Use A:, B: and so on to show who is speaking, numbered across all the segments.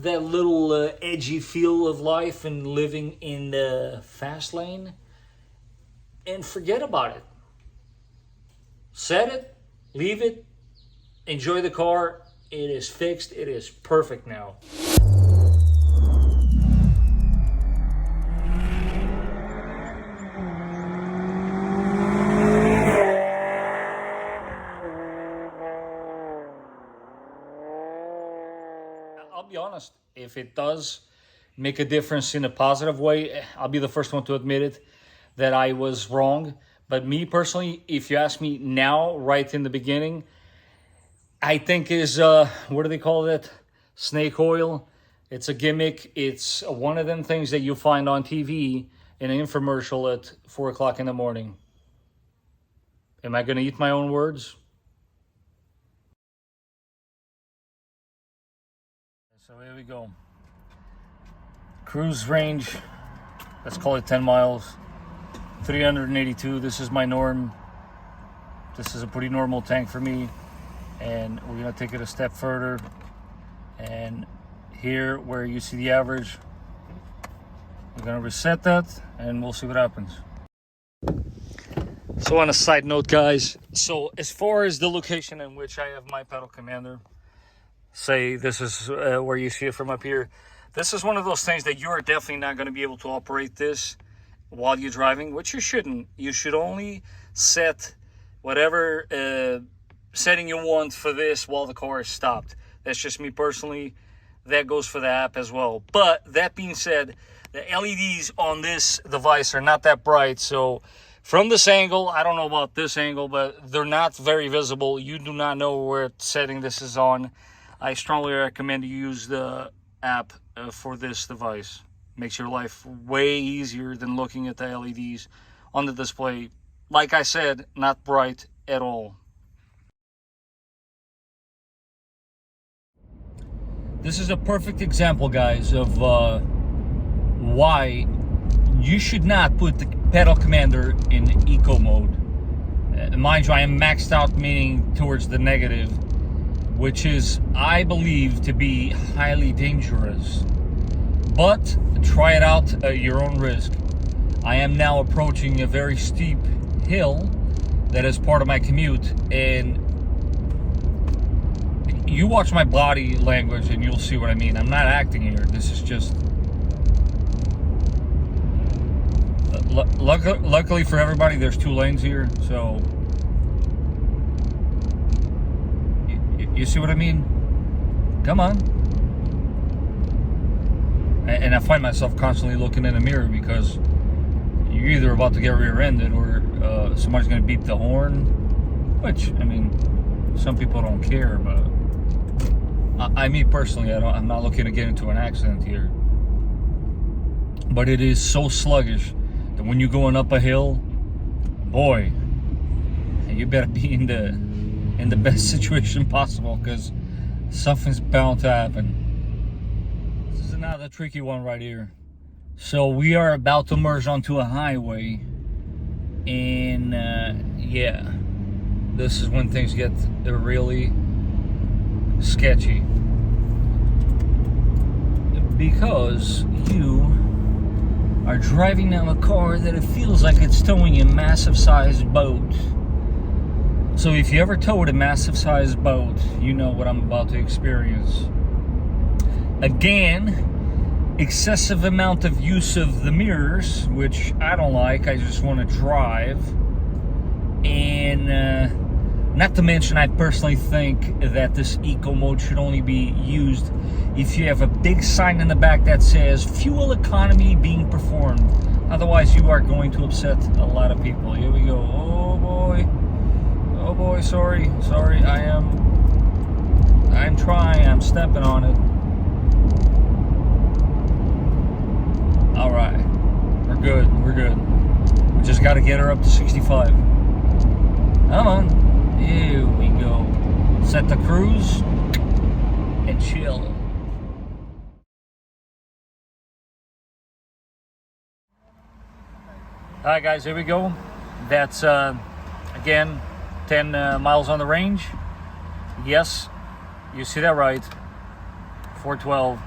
A: that little edgy feel of life and living in the fast lane, and forget about it. Set it, leave it, enjoy the car. It is fixed. It is perfect now. I'll be honest, if it does make a difference in a positive way, I'll be the first one to admit it, that I was wrong. But me personally, if you ask me now, right in the beginning, I think is, what do they call it? Snake oil. It's a gimmick. It's one of them things that you find on TV in an infomercial at 4 o'clock in the morning. Am I going to eat my own words? So here we go. Cruise range, let's call it 10 miles. 382, this is my norm. This is a pretty normal tank for me. And we're gonna take it a step further. And here where you see the average, we're gonna reset that and we'll see what happens. So on a side note, guys, so as far as the location in which I have my pedal commander, say this is where you see it from up here, this is one of those things that you're definitely not going to be able to operate this while you're driving, which you shouldn't. You should only set whatever setting you want for this while the car is stopped. That's just me personally. That goes for the app as well. But that being said, the LEDs on this device are not that bright, so from this angle, I don't know about this angle, but they're not very visible. You do not know where setting this is on. I strongly recommend you use the app for this device. Makes your life way easier than looking at the LEDs on the display. Like I said, not bright at all. This is a perfect example, guys, of why you should not put the pedal commander in eco mode. Mind you, I am maxed out, meaning towards the negative, which is, I believe, to be highly dangerous. But try it out at your own risk. I am now approaching a very steep hill that is part of my commute, and you watch my body language and you'll see what I mean. I'm not acting here. This is just... Luckily for everybody, there's 2 lanes here, so... You see what I mean? Come on. And I find myself constantly looking in the mirror because you're either about to get rear-ended or somebody's going to beep the horn. Which, I mean, some people don't care, but me personally, I'm not looking to get into an accident here. But it is so sluggish that when you're going up a hill, boy, you better be in the best situation possible, because something's bound to happen. This is another tricky one right here. So we are about to merge onto a highway, and yeah, this is when things get really sketchy, because you are driving down a car that it feels like it's towing a massive sized boat. So if you ever towed a massive sized boat, you know what I'm about to experience. Again, excessive amount of use of the mirrors, which I don't like. I just want to drive. And not to mention, I personally think that this eco mode should only be used if you have a big sign in the back that says fuel economy being performed. Otherwise, you are going to upset a lot of people. Here we go. Oh boy. Oh boy, sorry, I'm trying, I'm stepping on it. All right, we're good. We just got to get her up to 65. Come on, here we go. Set the cruise and chill. All right, guys, here we go. That's, again, 10 miles on the range. Yes, you see that right. 412.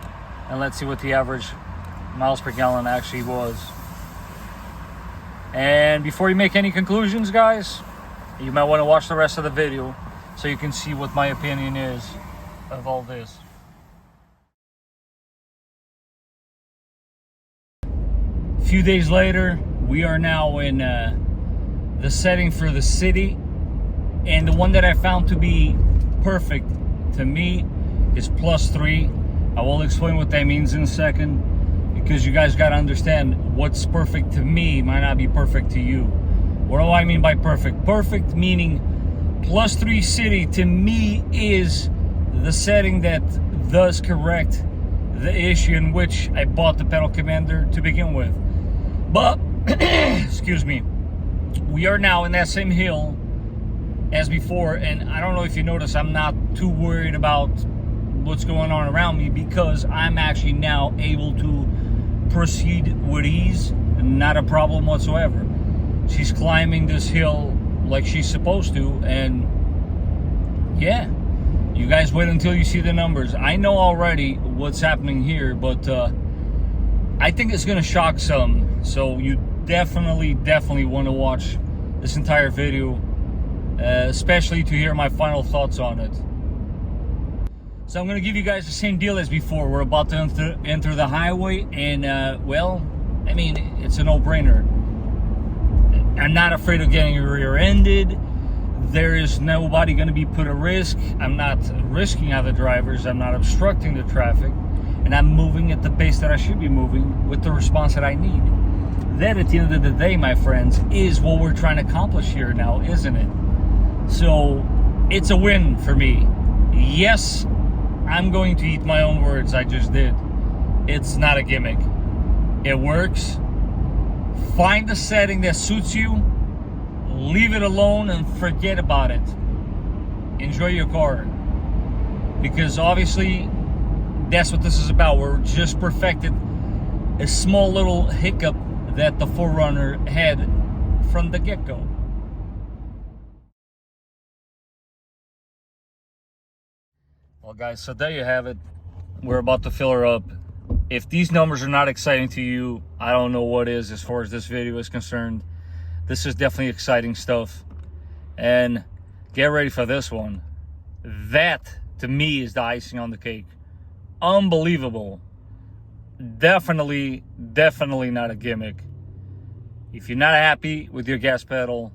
A: and let's see what the average miles per gallon actually was. And before you make any conclusions, guys, you might want to watch the rest of the video so you can see what my opinion is of all this. A few days later, we are now in the setting for the city, and the one that I found to be perfect to me is +3. I will explain what that means in a second, because you guys got to understand what's perfect to me might not be perfect to you. What do I mean by perfect? Perfect meaning +3 city to me is the setting that does correct the issue in which I bought the pedal commander to begin with. But excuse me, we are now in that same hill as before, and I don't know if you notice, I'm not too worried about what's going on around me, because I'm actually now able to proceed with ease, not a problem whatsoever. She's climbing this hill like she's supposed to, and yeah, you guys wait until you see the numbers. I know already what's happening here, but I think it's gonna shock some, so you definitely want to watch this entire video, especially to hear my final thoughts on it. So I'm going to give you guys the same deal as before. We're about to enter the highway, and well, I mean, it's a no-brainer. I'm not afraid of getting rear-ended. There is nobody going to be put at risk. I'm not risking other drivers. I'm not obstructing the traffic, and I'm moving at the pace that I should be moving with the response that I need. That, at the end of the day, my friends, is what we're trying to accomplish here now, isn't it? So it's a win for me. Yes, I'm going to eat my own words. I just did. It's not a gimmick. It works. Find the setting that suits you. Leave it alone and forget about it. Enjoy your car. Because obviously, that's what this is about. We're just perfected a small little hiccup that the 4Runner had from the get-go. Well, guys, so there you have it. We're about to fill her up. If these numbers are not exciting to you, I don't know what is as far as this video is concerned. This is definitely exciting stuff. And get ready for this one. That, to me, is the icing on the cake. Unbelievable. Definitely not a gimmick. If you're not happy with your gas pedal,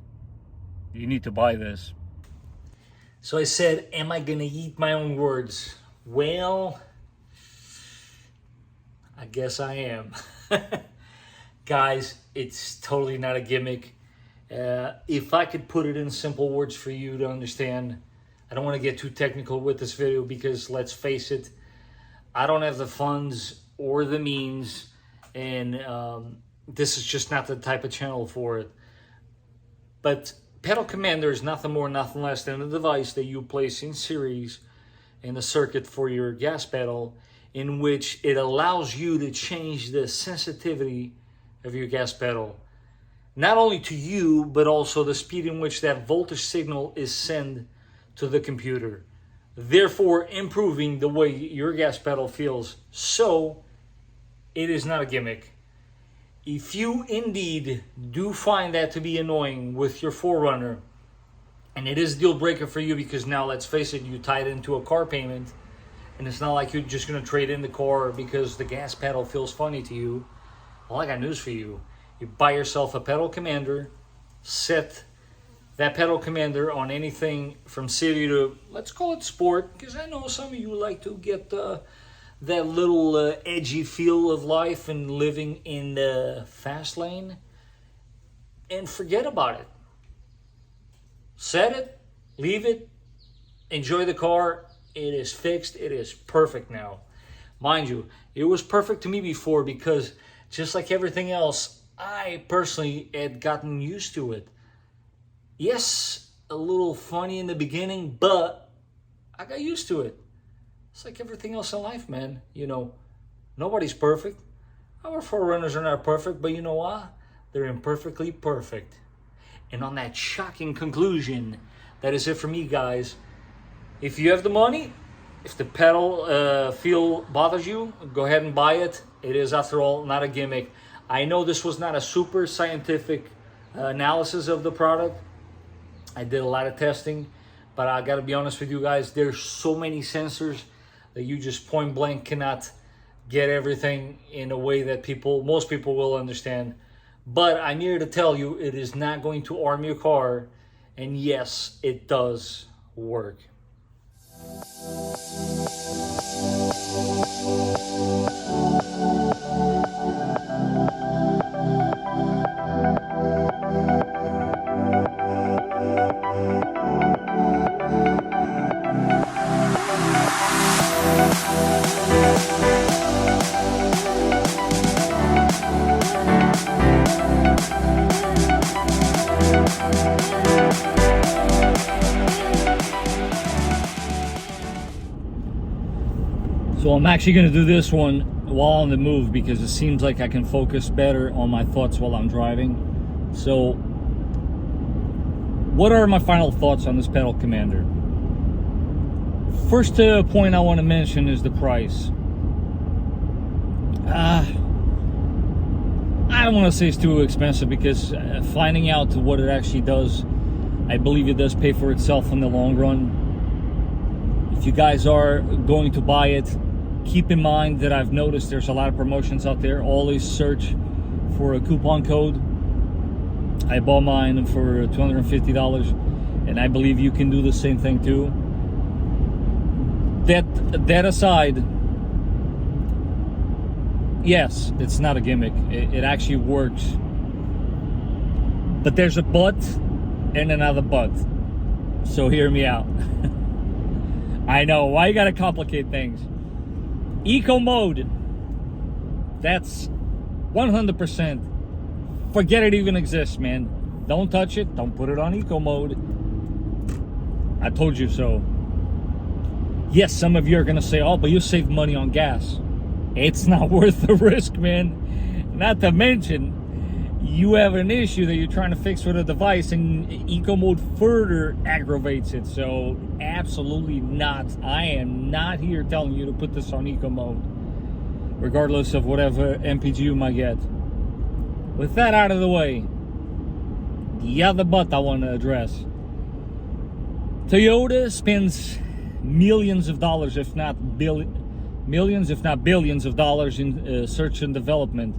A: you need to buy this. So I said, am I gonna eat my own words? Well, I guess I am. Guys, it's totally not a gimmick. If I could put it in simple words for you to understand, I don't want to get too technical with this video, because let's face it, I don't have the funds or the means, and this is just not the type of channel for it. But Pedal Commander is nothing more, nothing less than a device that you place in series in the circuit for your gas pedal, in which it allows you to change the sensitivity of your gas pedal. Not only to you, but also the speed in which that voltage signal is sent to the computer, therefore improving the way your gas pedal feels. So it is not a gimmick. If you indeed do find that to be annoying with your 4Runner, and it is a deal breaker for you, because now, let's face it, you tied it into a car payment, and it's not like you're just going to trade in the car because the gas pedal feels funny to you. Well, I got news for you. You buy yourself a pedal commander, set that pedal commander on anything from city to, let's call it sport, because I know some of you like to get that little edgy feel of life and living in the fast lane, and forget about it. Set it, leave it, enjoy the car. It is fixed. It is perfect now. Mind you, it was perfect to me before, because just like everything else, I personally had gotten used to it. Yes, a little funny in the beginning, but I got used to it. It's like everything else in life, man. You know, nobody's perfect. Our 4Runners are not perfect, but you know what? They're imperfectly perfect. And on that shocking conclusion, that is it for me, guys. If you have the money, If the pedal feel bothers you, go ahead and buy it. It is, after all, not a gimmick. I know this was not a super scientific analysis of the product. I did a lot of testing, but I gotta be honest with you guys, there's so many sensors that you just point blank cannot get everything in a way that most people will understand. But I'm here to tell you, it is not going to arm your car, and yes, it does work. So I'm actually going to do this one while on the move because it seems like I can focus better on my thoughts while I'm driving. So what are my final thoughts on this pedal commander? First point I want to mention is the price. I don't want to say it's too expensive because finding out what it actually does, I believe it does pay for itself in the long run. If you guys are going to buy it, keep in mind that I've noticed there's a lot of promotions out there. Always search for a coupon code. I bought mine for $250, and I believe you can do the same thing too. That aside, yes, it's not a gimmick. It actually works. But there's a but and another but. So hear me out. I know, why you gotta complicate things? Eco mode, that's 100%. Forget it even exists, man. Don't touch it. Don't put it on eco mode. I told you so. Yes, some of you are gonna say, oh, but you save money on gas. It's not worth the risk, man. Not to mention, you have an issue that you're trying to fix with a device, and eco mode further aggravates it. So absolutely not. I am not here telling you to put this on eco mode, regardless of whatever MPG you might get. With that out of the way, the other but I want to address. Toyota spends millions of dollars, if not millions, if not billions of dollars in research and development.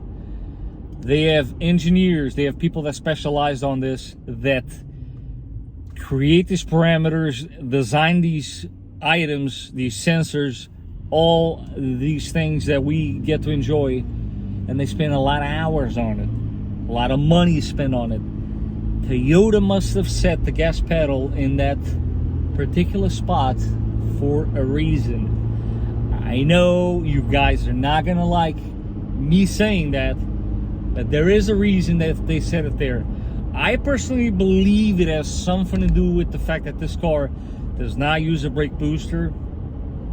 A: They have engineers, they have people that specialize on this, that create these parameters, design these items, these sensors, all these things that we get to enjoy, and they spend a lot of hours on it, a lot of money spent on it. Toyota must have set the gas pedal in that particular spot for a reason. I know you guys are not gonna like me saying that, but there is a reason that they set it there. I personally believe it has something to do with the fact that this car does not use a brake booster.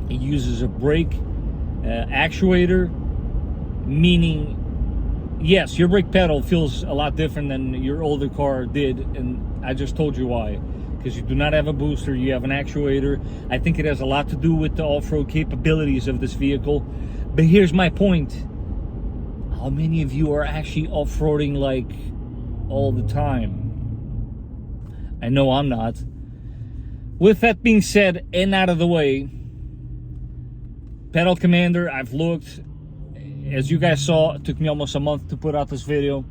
A: It uses a brake actuator, meaning, yes, your brake pedal feels a lot different than your older car did, and I just told you why. Because you do not have a booster, you have an actuator. I think it has a lot to do with the off-road capabilities of this vehicle. But here's my point. How many of you are actually off-roading like all the time? I know I'm not. With that being said and out of the way, pedal commander, I've looked. As you guys saw, it took me almost a month to put out this video.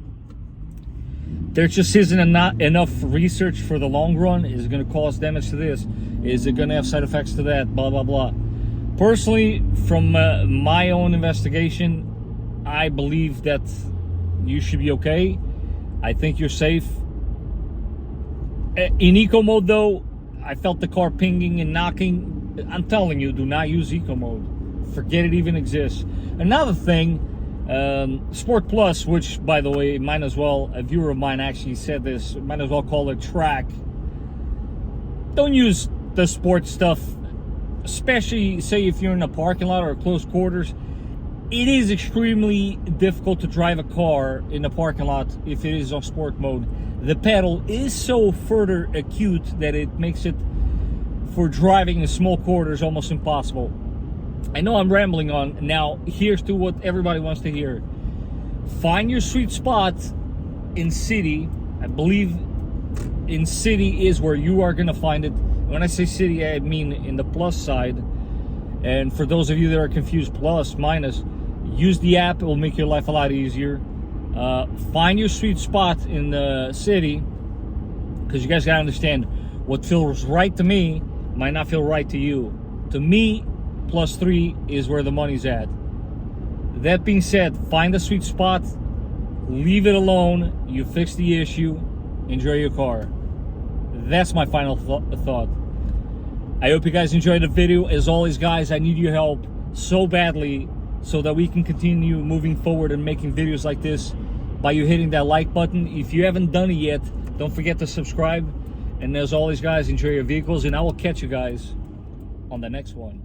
A: There just isn't enough research for the long run. Is it going to cause damage to this? Is it going to have side effects to that? Blah, blah, blah. Personally, from my own investigation, I believe that you should be okay. I think you're safe. In eco mode though, I felt the car pinging and knocking. I'm telling you, do not use eco mode. Forget it even exists. Another thing, Sport Plus, which by the way, might as well, a viewer of mine actually said this, might as well call it track. Don't use the sport stuff, especially say if you're in a parking lot or close quarters. It is extremely difficult to drive a car in a parking lot if it is on sport mode. The pedal is so further acute that it makes it for driving in small quarters almost impossible. I know I'm rambling on. Now, here's to what everybody wants to hear. Find your sweet spot in city. I believe in city is where you are going to find it. When I say city, I mean in the plus side. And for those of you that are confused, plus, minus, use the app. It will make your life a lot easier. Find your sweet spot in the city, because you guys got to understand, what feels right to me might not feel right to you. To me, +3 is where the money's at. That being said, find a sweet spot, leave it alone, you fix the issue, enjoy your car. That's my final thought. I hope you guys enjoyed the video. As always, guys, I need your help so badly so that we can continue moving forward and making videos like this by you hitting that like button. If you haven't done it yet, don't forget to subscribe. And as always, guys, enjoy your vehicles, and I will catch you guys on the next one.